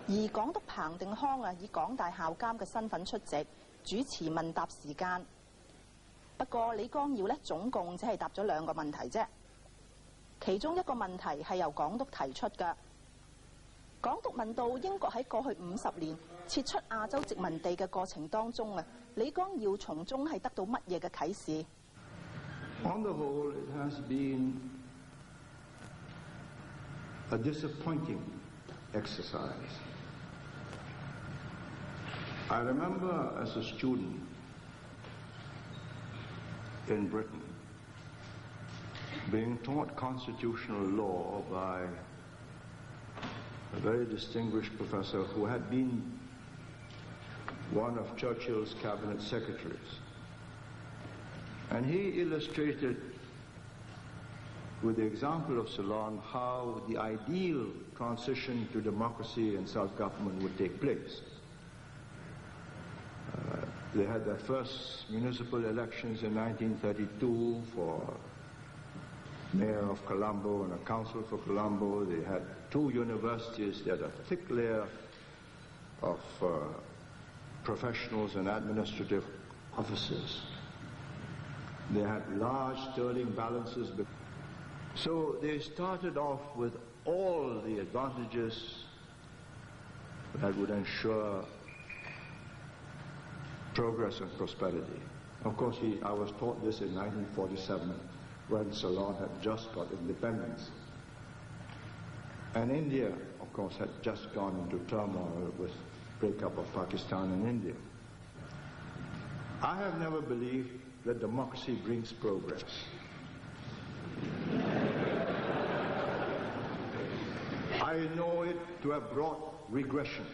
而港督彭定康以港大校監嘅身份出席，主持問答時間。不過李光耀總共只係答咗2個問題啫，其中一個問題係由港督提出嘅。港督問到英國喺過去50年撤出亞洲殖民地嘅過程當中李光耀從中係得到乜嘢嘅啟示？ On the whole, it has been a disappointing exercise. I remember as a student in Britain being taught constitutional law by a very distinguished professor who had been one of Churchill's cabinet secretaries. And he illustrated with the example of Ceylon how the ideal transition to democracy and self-government would take place. They had their first municipal elections in 1932 for mayor of Colombo and a council for Colombo. They had 2 universities. They had a thick layer of professionals and administrative officers. They had large sterling balances. So they started off with all the advantages that would ensure progress and prosperity. Of course, I was taught this in 1947 when Ceylon had just got independence. And India, of course, had just gone into turmoil with breakup of Pakistan and India. I have never believed that democracy brings progress. I know it to have brought regression.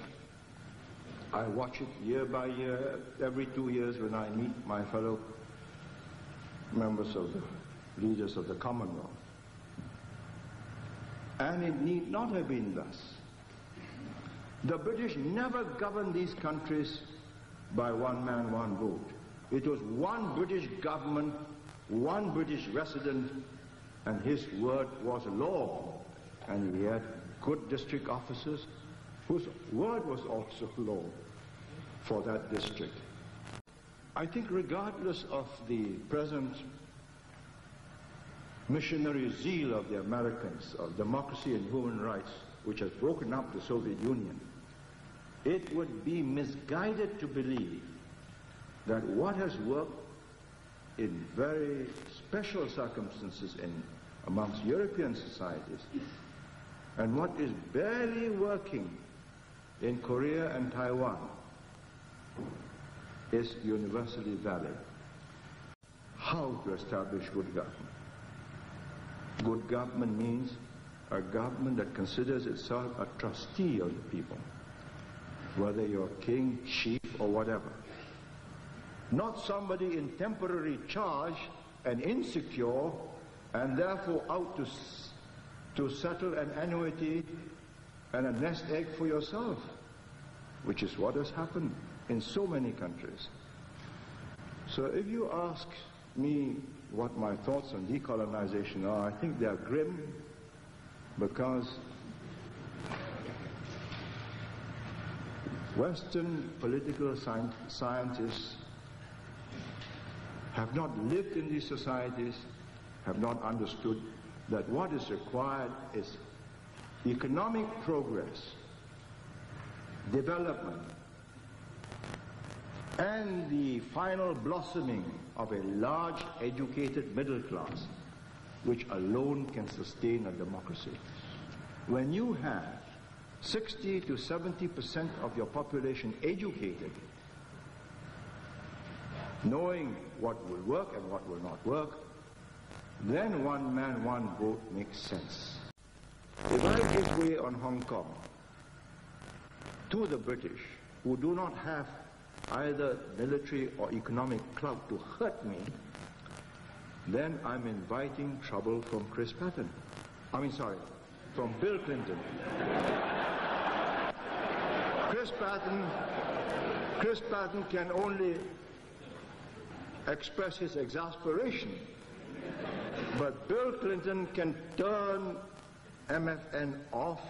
I watch it year by year, every 2 years when I meet my fellow members of the leaders of the Commonwealth. And it need not have been thus. The British never governed these countries by one man, one vote. It was one British government, one British resident, and his word was law. And he had good district officers whose word was also law for that district. I think regardless of the present missionary zeal of the Americans of democracy and human rights, which has broken up the Soviet Union, it would be misguided to believe that what has worked in very special circumstances amongst European societies and what is barely working in Korea and Taiwan is universally valid. How to establish good government? Good government means a government that considers itself a trustee of the people, whether you're king, chief, or whatever. Not somebody in temporary charge and insecure and therefore out to settle an annuity and a nest egg for yourself, which is what has happened in so many countries. So if you ask me what my thoughts on decolonization are, I think they are grim, because Western political scientists have not lived in these societies, have not understood that what is required is economic progress, development, and the final blossoming of a large educated middle class, which alone can sustain a democracy. When you have 60 to 70% of your population educated, knowing what will work and what will not work, then one man, one vote makes sense. If I give way on Hong Kong to the British, who do not have either military or economic clout to hurt me, then I'm inviting trouble from from Bill Clinton. Chris Patton can only express his exasperation, but Bill Clinton can turn MFN off